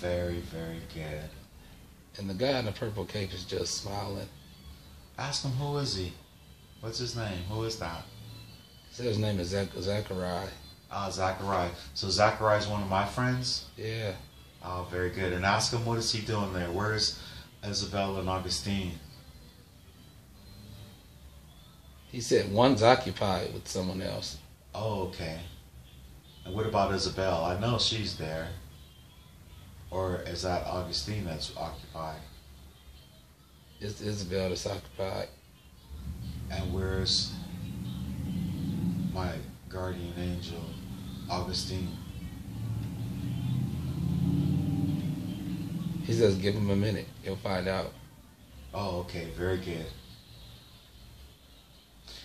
Very, very good. And the guy in the purple cape is just smiling. Ask him, who is he? What's his name? Who is that? He said his name is Zachariah. Ah, Zachariah. So Zachariah is one of my friends? Yeah. Oh, very good. And ask him, what is he doing there? Where is Isabel and Augustine? He said one's occupied with someone else. Oh, okay. And what about Isabel? I know she's there. Or is that Augustine that's occupied? It's Isabel that's occupied. And where's my guardian angel, Augustine? He says give him a minute. He'll find out. Oh, okay. Very good.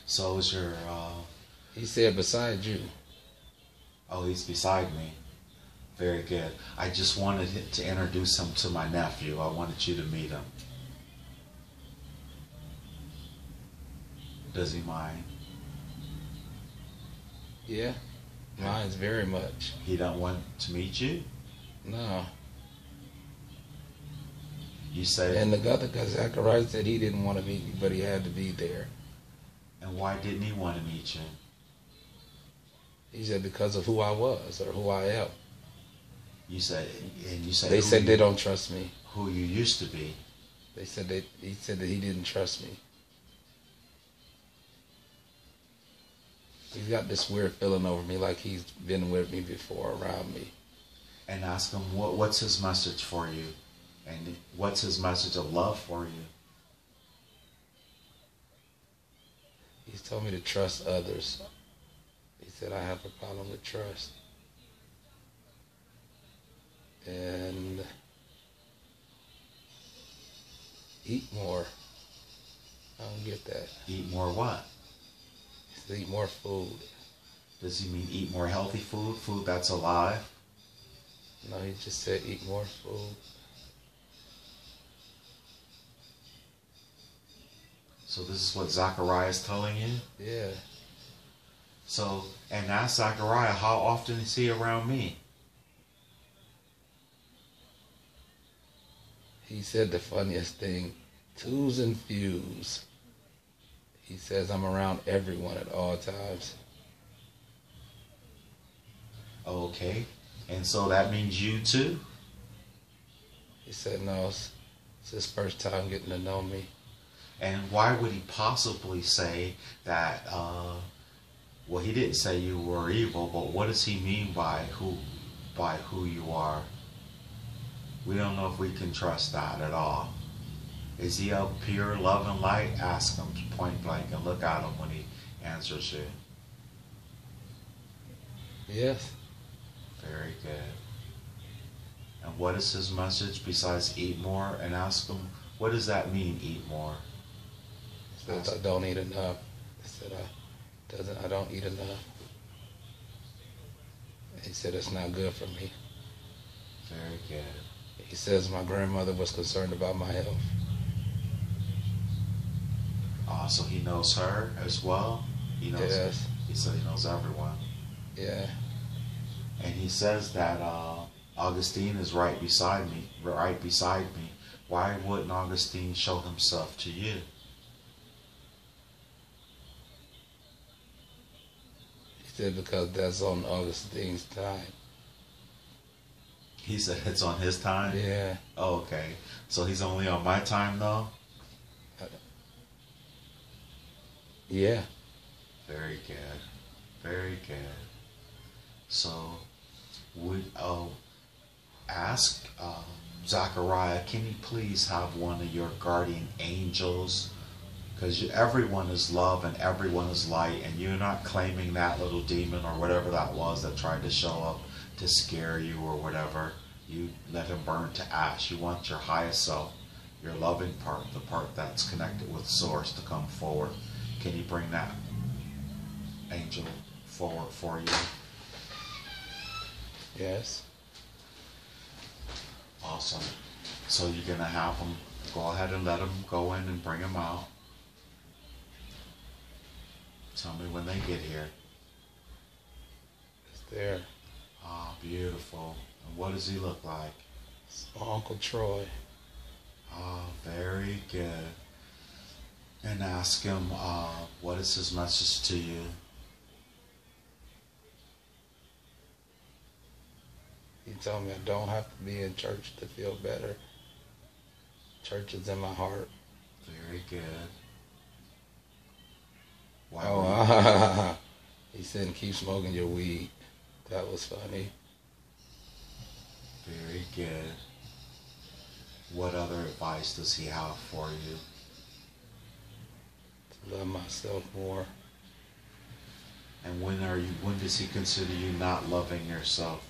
So is your... He said beside you. Oh, he's beside me. Very good. I just wanted to introduce him to my nephew. I wanted you to meet him. Does he mind? Yeah. Mine's very much. He don't want to meet you? No. You said... And the other guy, Zachariah, said he didn't want to meet me, but he had to be there. And why didn't he want to meet you? He said because of who I was or who I am. You said... And you said... They said they don't trust me. Who you used to be. They said he said that he didn't trust me. He's got this weird feeling over me like he's been with me before, around me. And ask him what's his message for you? And what's his message of love for you? He's told me to trust others. He said I have a problem with trust. And eat more. I don't get that. Eat more what? He said eat more food. Does he mean eat more healthy food? Food that's alive? No, he just said eat more food. So this is what Zachariah is telling you? Yeah. So, and ask Zachariah, how often is he around me? He said the funniest thing, twos and fews. He says I'm around everyone at all times. Okay. And so that means you too? He said no, it's his first time getting to know me. And why would he possibly say that, well, he didn't say you were evil, but what does he mean by who you are? We don't know if we can trust that at all. Is he of pure love and light? Ask him point blank and look at him when he answers you. Yes. Very good. And what is his message besides eat more? And ask him, what does that mean, eat more? He says I don't eat enough. He said I don't eat enough. He said it's not good for me. Very good. He says my grandmother was concerned about my health. So he knows her as well? He knows. Yes. He said he knows everyone. Yeah. And he says that Augustine is right beside me. Why wouldn't Augustine show himself to you? He said because that's on Augustine's time. He said it's on his time? Yeah. Oh, okay. So he's only on my time though? Yeah. Very good. Very good. So, would ask Zachariah, can you please have one of your guardian angels? Because everyone is love and everyone is light, and you're not claiming that little demon or whatever that was that tried to show up to scare you or whatever. You let him burn to ash. You want your highest self, your loving part, the part that's connected with Source, to come forward. Can you bring that angel forward for you? Yes. Awesome. So you're going to have them, go ahead and let them go in and bring them out. Tell me when they get here. It's there. Ah, beautiful. And what does he look like? So Uncle Troy. Oh, very good. And ask him, what is his message to you? He told me I don't have to be in church to feel better. Church is in my heart. Very good. Why Oh, he said, keep smoking your weed. That was funny. Very good. What other advice does he have for you? To love myself more. And when does he consider you not loving yourself?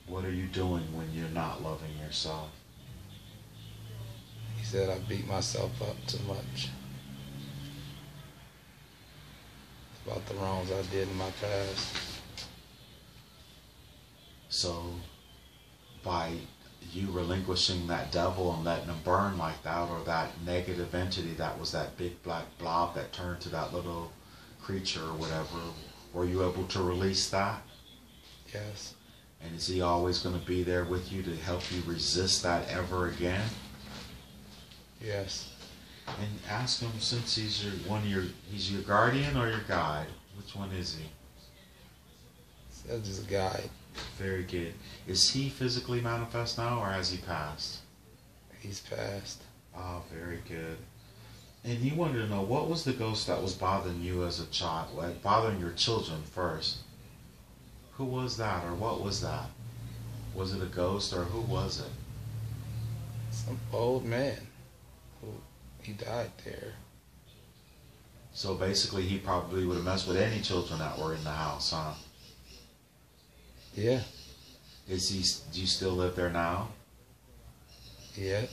What are you doing when you're not loving yourself? He said I beat myself up too much about the wrongs I did in my past. So by you relinquishing that devil and letting him burn like that, or that negative entity that was that big black blob that turned to that little creature or whatever, were you able to release that? Yes. And is he always going to be there with you to help you resist that ever again? Yes. And ask him, since he's he's your guardian or your guide. Which one is he? Says he's a guide. Very good. Is he physically manifest now, or has he passed? He's passed. Oh, very good. And he wanted to know, what was the ghost that was bothering you as a child, like bothering your children first? Who was that, or what was that? Was it a ghost, or who was it? Some old man who he died there. So basically, he probably would have messed with any children that were in the house, huh? Yeah. Do you still live there now? Yeah.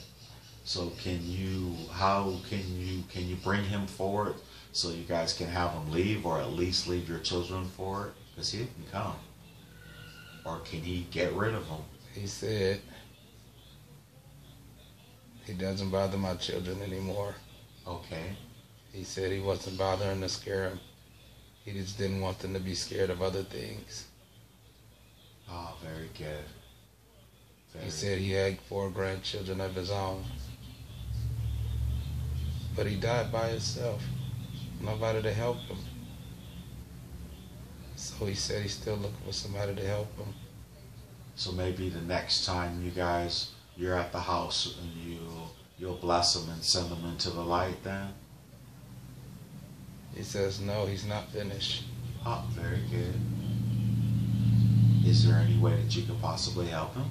So can you bring him forward so you guys can have him leave, or at least leave your children for it? Because he can come. Or can he get rid of them? He said he doesn't bother my children anymore. Okay. He said he wasn't bothering to scare them. He just didn't want them to be scared of other things. Oh, very good. He said he had 4 grandchildren of his own. But he died by himself. Nobody to help him. So he said he's still looking for somebody to help him. So maybe the next time you're at the house and you'll bless them and send them into the light then? He says no, he's not finished. Oh, very good. Is there any way that you could possibly help him?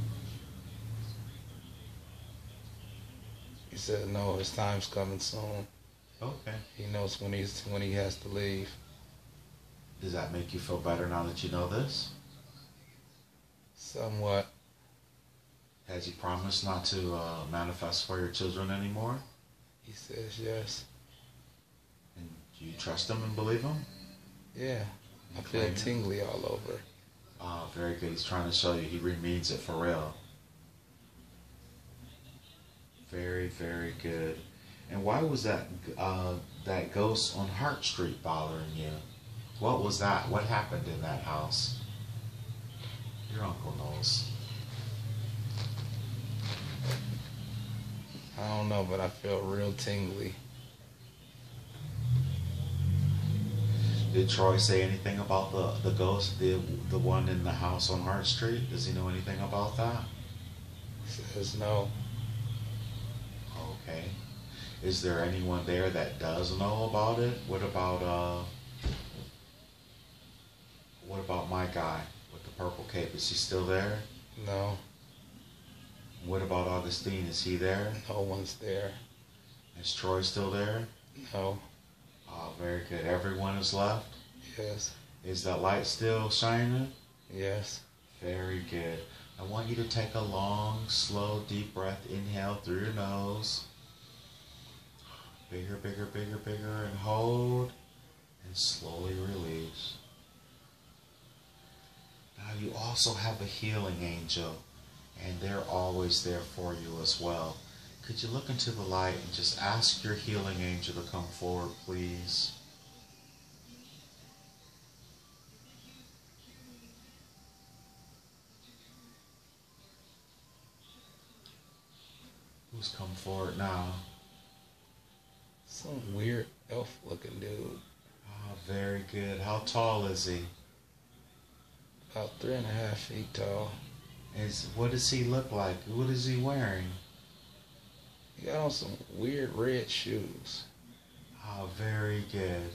He said no, his time's coming soon. Okay. He knows when he has to leave. Does that make you feel better now that you know this? Somewhat. Has he promised not to manifest for your children anymore? He says yes. And do you trust him and believe him? Yeah. I feel tingly all over. Oh, very good. He's trying to show you he means it for real. Very, very good. And why was that ghost on Hart Street bothering you? What was that? What happened in that house? Your uncle knows. I don't know, but I feel real tingly. Did Troy say anything about the ghost, the one in the house on Hart Street? Does he know anything about that? He says no. Okay. Is there anyone there that does know about it? What about my guy with the purple cape? Is he still there? No. What about Augustine? Is he there? No one's there. Is Troy still there? No. Oh, very good. Everyone is left? Yes. Is that light still shining? Yes. Very good. I want you to take a long, slow, deep breath. Inhale through your nose. Bigger, bigger, bigger, bigger, and hold. And slowly release. Now you also have a healing angel, and they're always there for you as well. Could you look into the light and just ask your healing angel to come forward, please? Who's come forward now? Some weird elf-looking dude. Oh, very good. How tall is he? About 3.5 feet tall. What does he look like? What is he wearing? He got on some weird red shoes. Oh, very good.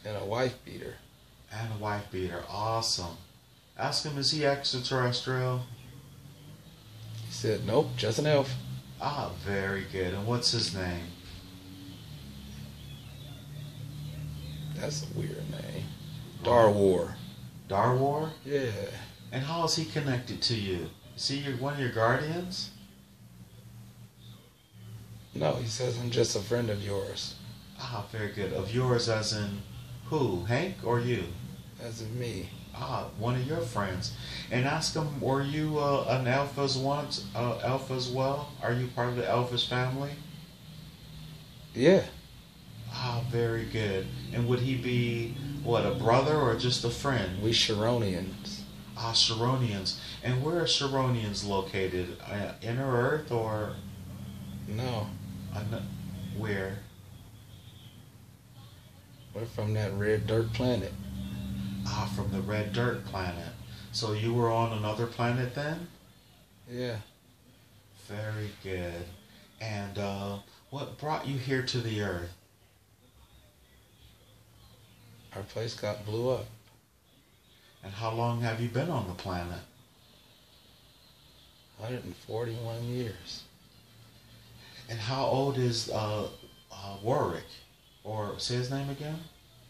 And a wife beater. And a wife beater. Awesome. Ask him, is he extraterrestrial? He said, nope, just an elf. Ah, very good. And what's his name? That's a weird name. Darwar. Darwar? Yeah. And how is he connected to you? Is he one of your guardians? No, he says, I'm just a friend of yours. Ah, very good. Of yours as in who? Hank or you? As in me. Ah, one of your friends. And ask him, were you an elf as once? Elf as well? Are you part of the elfish family? Yeah. Ah, very good. And would he be, what, a brother or just a friend? We Sharonians. Ah, Sharonians. And where are Sharonians located? Inner Earth or? No. Where? We're from that red dirt planet. Ah, from the red dirt planet. So you were on another planet then? Yeah. Very good. And what brought you here to the Earth? Our place got blew up. And how long have you been on the planet? 141 years. And how old is Warwick? Or say his name again?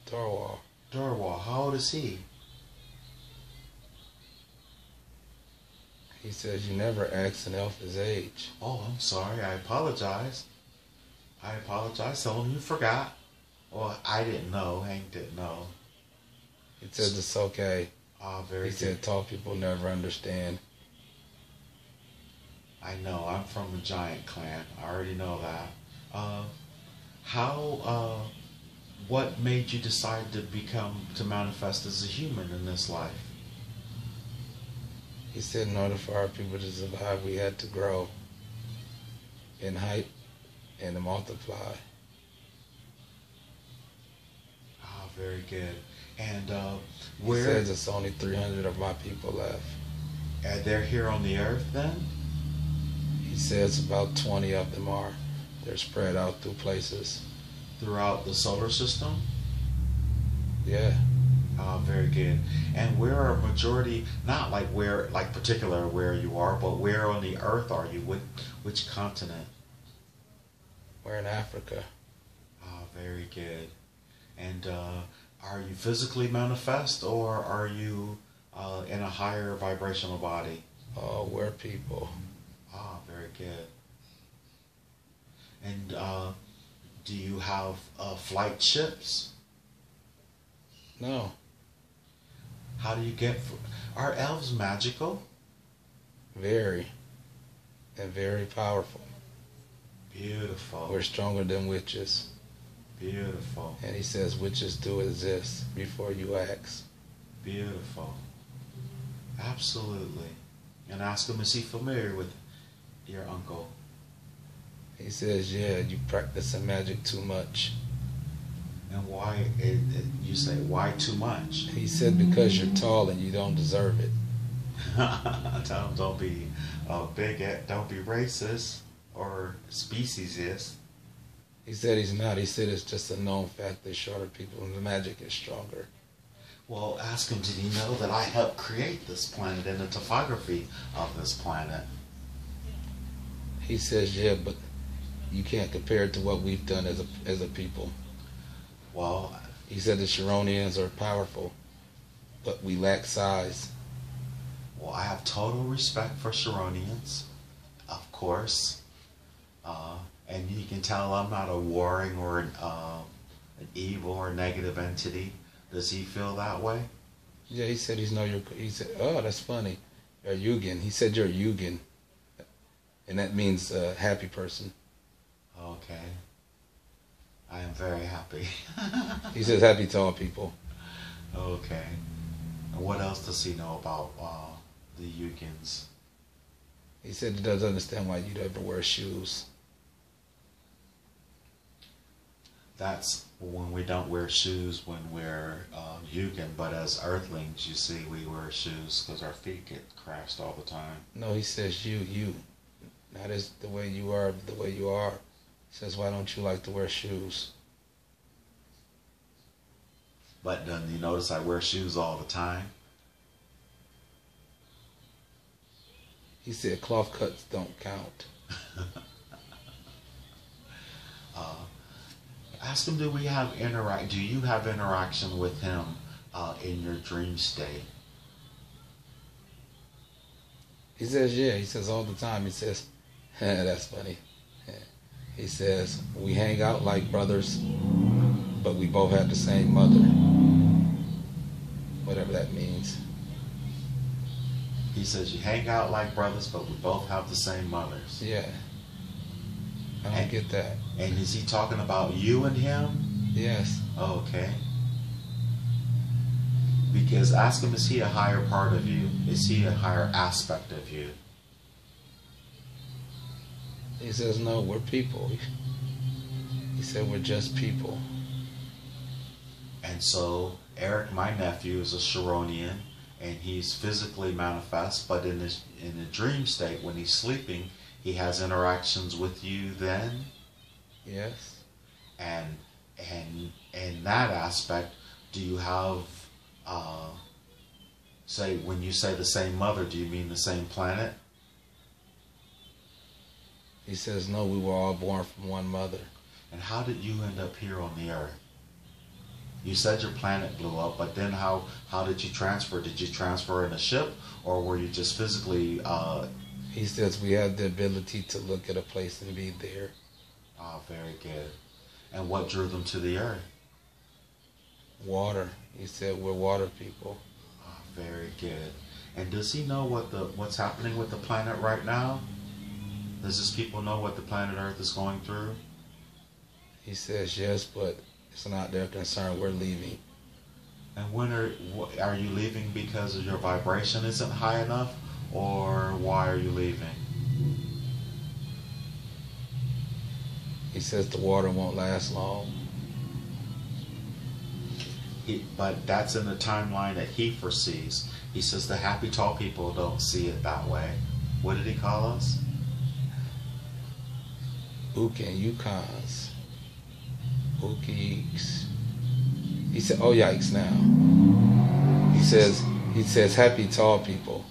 Darwar. Darwar. How old is he? He says you never asked an elf his age. Oh, I'm sorry. I apologize. Tell him you forgot. Well, I didn't know. Hank didn't know. He said it's okay. Ah, very He good. said tall people never understand. I know. I'm from the Giant Clan. I already know that. What made you decide to manifest as a human in this life? He said in order for our people to survive, we had to grow in height and to multiply. Ah, very good. And He says it's only 300 of my people left. They're here on the Earth then? He says about 20 of them are. They're spread out through places. Throughout the solar system? Yeah. Ah, very good. And where are majority, not like particular where you are, but where on the Earth are you? Which continent? We're in Africa. Ah, very good. And are you physically manifest or are you in a higher vibrational body? Oh, we're people. Ah, very good. And do you have flight ships? No. How do you get... Are elves magical? Very. And very powerful. Beautiful. We're stronger than witches. Beautiful. And he says witches do exist before you ask. Beautiful. Absolutely. And ask him, is he familiar with your uncle? He says, yeah, you practicing magic too much. And why, you say, why too much? He said because you're tall and you don't deserve it. Tell him don't be bigot, don't be racist or speciesist. He said he's not. He said it's just a known fact that shorter people and the magic is stronger. Well, ask him, did he know that I helped create this planet and the topography of this planet? He says, yeah, but you can't compare it to what we've done as a people. Well, he said the Sharonians are powerful, but we lack size. Well, I have total respect for Sharonians, of course. And you can tell I'm not a warring or an evil or negative entity. Does he feel that way? Yeah, he said he said, oh, that's funny. You're a Yugen. He said you're a Yugen. And that means a happy person. Okay. I am very happy. He says happy tall people. Okay. And what else does he know about the Yukins? He said he doesn't understand why you'd ever wear shoes. That's when we don't wear shoes when we're Yugen, but as earthlings, you see, we wear shoes because our feet get crashed all the time. No, he says you. Not as the way you are, but the way you are. He says, why don't you like to wear shoes? But then you notice I wear shoes all the time. He said cloth cuts don't count. Ask him, do you have interaction with him in your dream state? He says, yeah. He says all the time. He says, that's funny. He says, we hang out like brothers, but we both have the same mother. Whatever that means. He says, you hang out like brothers, but we both have the same mothers. Yeah. I don't get that. And is he talking about you and him? Yes. Okay. Because ask him, is he a higher part of you? Is he a higher aspect of you? He says, no, we're people. He said, we're just people. And so, Eric, my nephew, is a Sharonian, and he's physically manifest, but in a dream state, when he's sleeping, he has interactions with you then? Yes. And in that aspect, do you have, say, when you say the same mother, do you mean the same planet? He says, no, we were all born from one mother. And how did you end up here on the Earth? You said your planet blew up, but then how did you transfer? Did you transfer in a ship, or were you just physically... He says we have the ability to look at a place and be there. Oh, very good. And what drew them to the Earth? Water. He said we're water people. Oh, very good. And does he know what's happening with the planet right now? Does his people know what the planet Earth is going through? He says yes, but it's not their concern. We're leaving. And when are you leaving because of your vibration isn't high enough, or why are you leaving? He says the water won't last long. But that's in the timeline that he foresees. He says the happy tall people don't see it that way. What did he call us? Ook and Yukons. Ookies. He said, oh yikes now. He says happy tall people.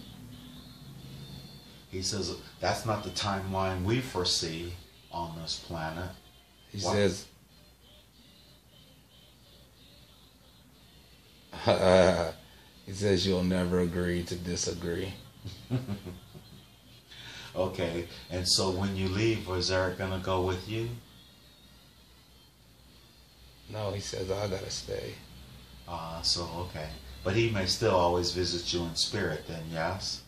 He says that's not the timeline we foresee on this planet. He says you'll never agree to disagree. Okay, and so when you leave, is Eric gonna go with you? No, he says I gotta stay. Okay. But he may still always visit you in spirit then, yes?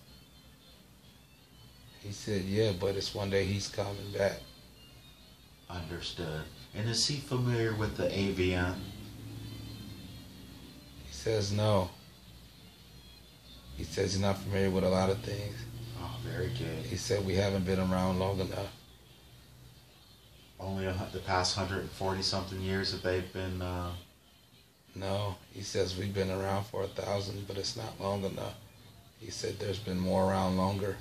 He said, yeah, but it's one day he's coming back. Understood. And is he familiar with the avian? He says no. He says he's not familiar with a lot of things. Oh, very good. He said we haven't been around long enough. Only the past 140 something years that they've been... No, he says we've been around for 1,000, but it's not long enough. He said there's been more around longer.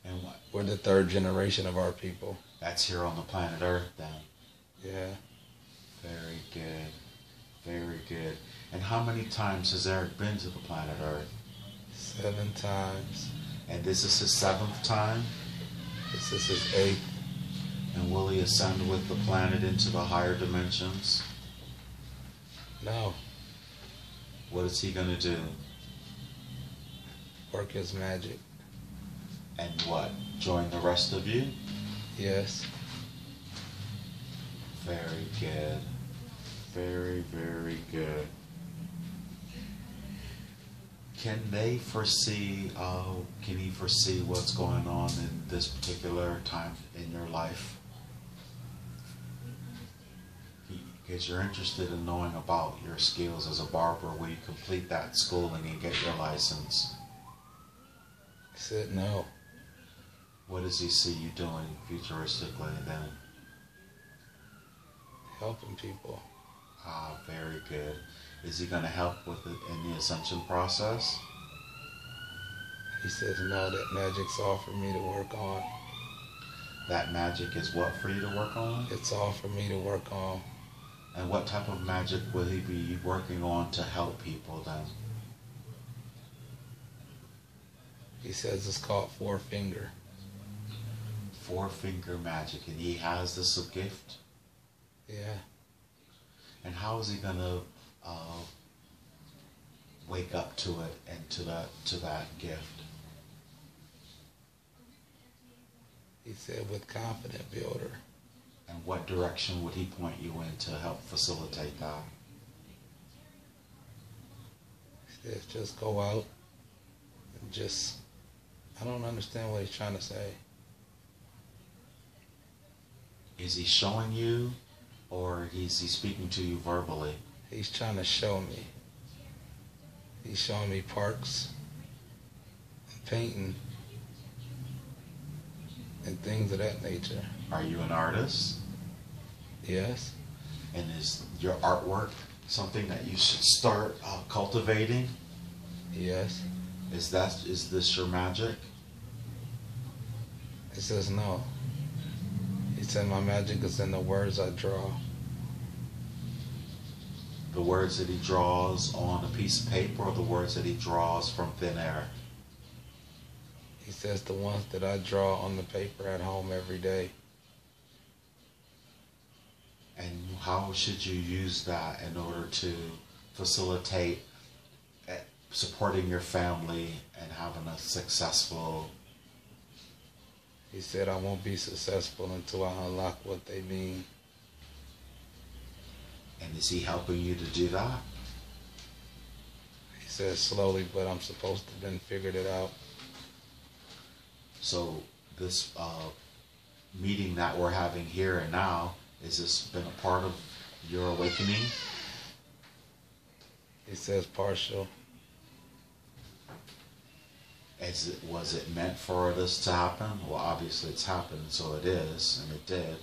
And what? We're the third generation of our people. That's here on the planet Earth then. Yeah. Very good. Very good. And how many times has Eric been to the planet Earth? 7 times. And this is his 7th time? This is his 8th. And will he ascend with the planet into the higher dimensions? No. What is he going to do? Work his magic. And what? Join the rest of you? Yes. Very good. Very, very good. Can he foresee what's going on in this particular time in your life? Because you're interested in knowing about your skills as a barber. Will you complete that schooling and get your license? He said no. What does he see you doing futuristically then? helping people. Ah, very good. Is he going to help with it in the ascension process? He says, no, that magic's all for me to work on. That magic is what for you to work on? It's all for me to work on. And what type of magic will he be working on to help people then? He says it's called Four Finger. Four-finger magic, and he has this gift? Yeah. And how is he going to wake up to it and to that gift? He said with Confident Builder. And what direction would he point you in to help facilitate that? He says just go out and just, I don't understand what he's trying to say. Is he showing you, or is he speaking to you verbally? He's trying to show me. He's showing me parks and painting and things of that nature. Are you an artist? Yes. And is your artwork something that you should start cultivating? Yes. Is this your magic? He says no. He said my magic is in the words I draw. The words that he draws on a piece of paper, or the words that he draws from thin air? He says the ones that I draw on the paper at home every day. And how should you use that in order to facilitate supporting your family and having a successful... He said I won't be successful until I unlock what they mean. And is he helping you to do that? He says slowly, but I'm supposed to have been figured it out. So this meeting that we're having here and now, has this been a part of your awakening? He says partial. Was it meant for this to happen? Well, obviously it's happened, so it is, and it did.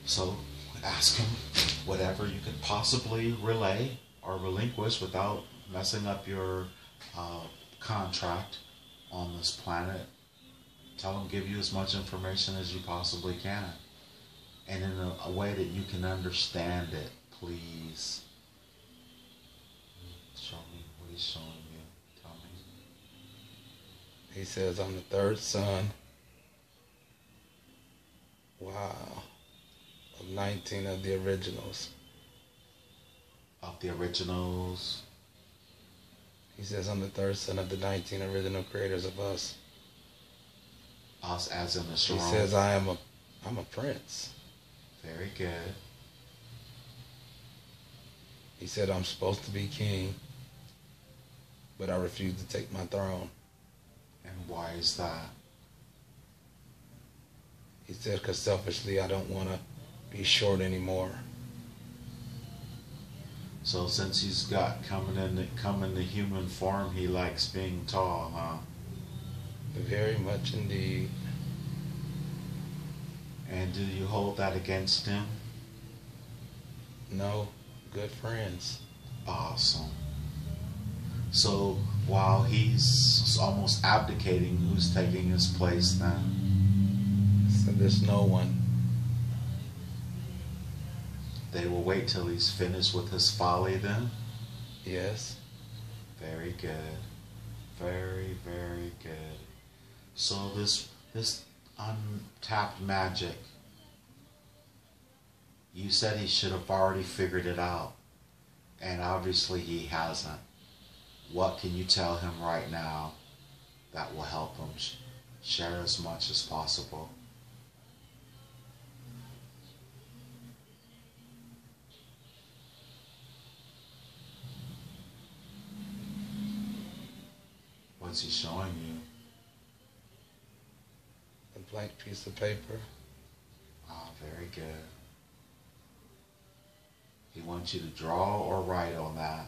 So ask him whatever you could possibly relay or relinquish without messing up your contract on this planet. Tell him, give you as much information as you possibly can, and in a way that you can understand it, please. Show me what he's showing you. Tell me. He says I'm the third son. Wow. Of 19 of the originals. Of the originals. He says I'm the third son of the 19 original creators of us. Us as in the Sharonian. He says I'm a prince. Very good. He said I'm supposed to be king, but I refuse to take my throne. And why is that? He said because selfishly I don't want to be short anymore. So since he's got come in the human form, he likes being tall, huh? Very much indeed. And do you hold that against him? No, good friends. Awesome. So while he's almost abdicating, who's taking his place then? So there's no one. They will wait till he's finished with his folly then? Yes. Very good. Very, very good. So this untapped magic, you said he should have already figured it out, and obviously he hasn't. What can you tell him right now that will help him? Share as much as possible. What's he showing you? A blank piece of paper. Ah, very good. He wants you to draw or write on that.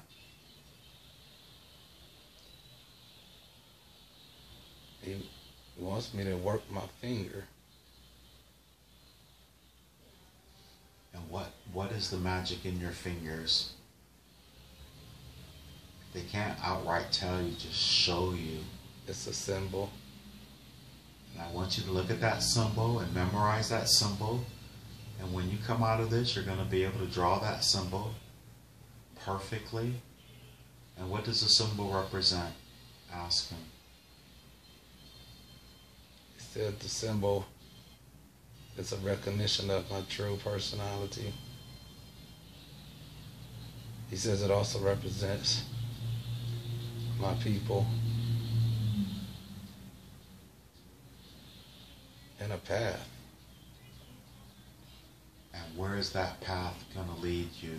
He wants me to work my finger. what is the magic in your fingers? They can't outright tell you, just show you. It's a symbol. And I want you to look at that symbol and memorize that symbol. And when you come out of this, you're going to be able to draw that symbol perfectly. And what does the symbol represent? Ask him. He said the symbol is a recognition of my true personality. He says it also represents my people and a path. And where is that path going to lead you?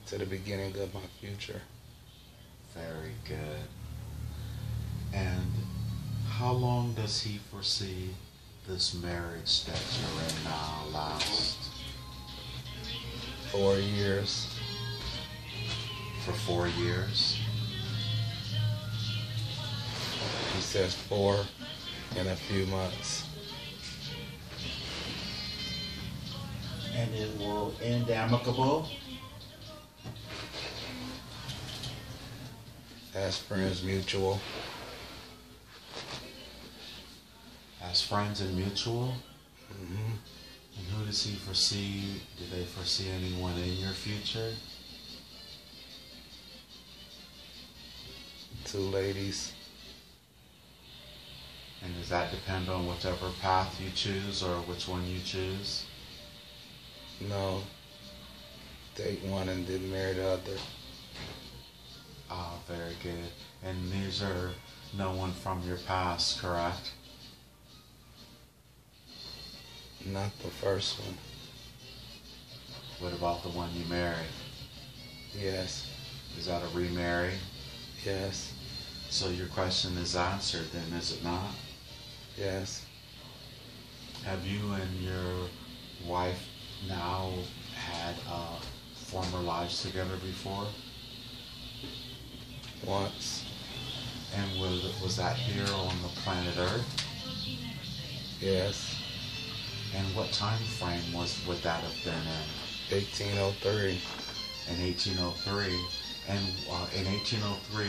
To the beginning of my future. Very good. And how long does he foresee this marriage that you're in now last? 4 years. For 4 years? He says 4 in a few months. And it will end amicable? As friends mutual. As friends and mutual? Mm-hmm. And who does he foresee? Do they foresee anyone in your future? 2 ladies. And does that depend on whichever path you choose or which one you choose? No. Date one and didn't marry the other. Ah, very good. And these are no one from your past, correct? Not the first one. What about the one you married? Yes. Is that a remarry? Yes. So your question is answered then, is it not? Yes. Have you and your wife now had former lives together before? Once. And was that here on the planet Earth? Yes. And what time frame would that have been in? 1803. In 1803. And in 1803,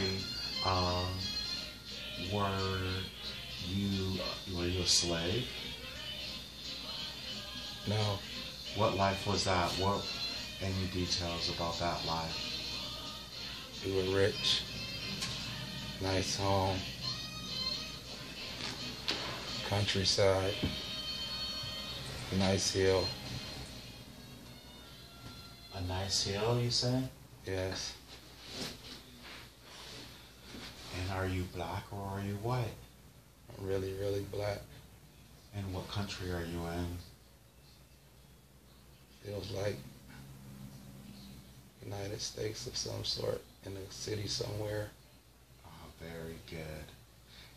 were you a slave? No. What life was that? Any details about that life? We were rich. Nice home. Countryside. Nice hill. A nice hill, you say? Yes. And are you black or are you white? I'm really, really black. And what country are you in? Feels like United States of some sort, in a city somewhere. Oh, very good.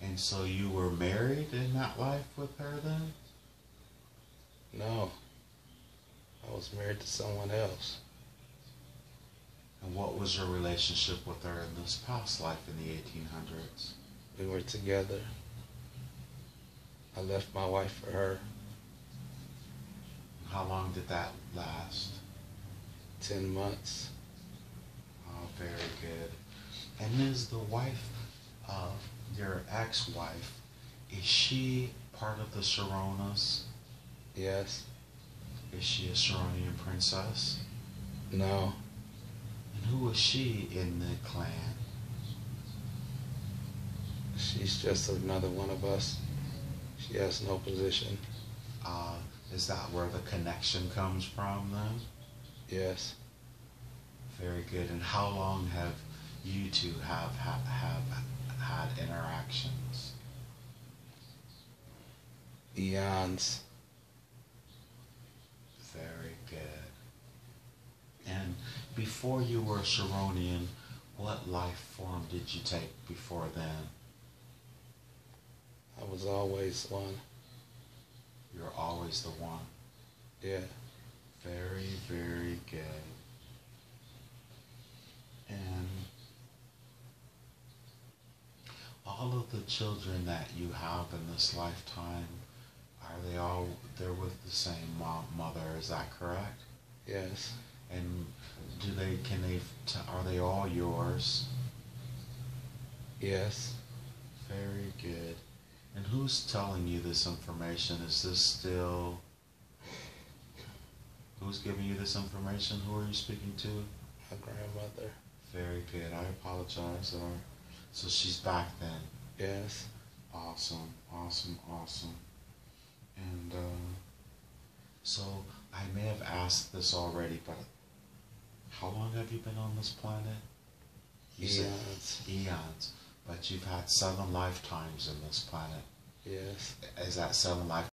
And so you were married in that life with her then? No. I was married to someone else. And what was your relationship with her in this past life in the 1800s? We were together. I left my wife for her. How long did that last? 10 months. Oh, very good. And is the wife, your ex-wife, is she part of the Sharonas? Yes. Is she a Sharonian princess? No. And who was she in the clan? She's just another one of us. She has no position. Is that where the connection comes from then? Yes. Very good. And how long have you two have had interactions? Eons. Very good. And before you were Sharonian, what life form did you take before then? I was always one. You're always the one. Yeah. Very, very good. And all of the children that you have in this lifetime, are Are they all, they're with the same mother, is that correct? Yes. And are they all yours? Yes. Very good. And who's telling you this information? Is this still, who's giving you this information? Who are you speaking to? My grandmother. Very good. I apologize. So she's back then. Yes. Awesome, awesome, awesome. And so I may have asked this already, but how long have you been on this planet? Eons. Eons. But you've had 7 lifetimes in this planet. Yes. Is that 7 lifetimes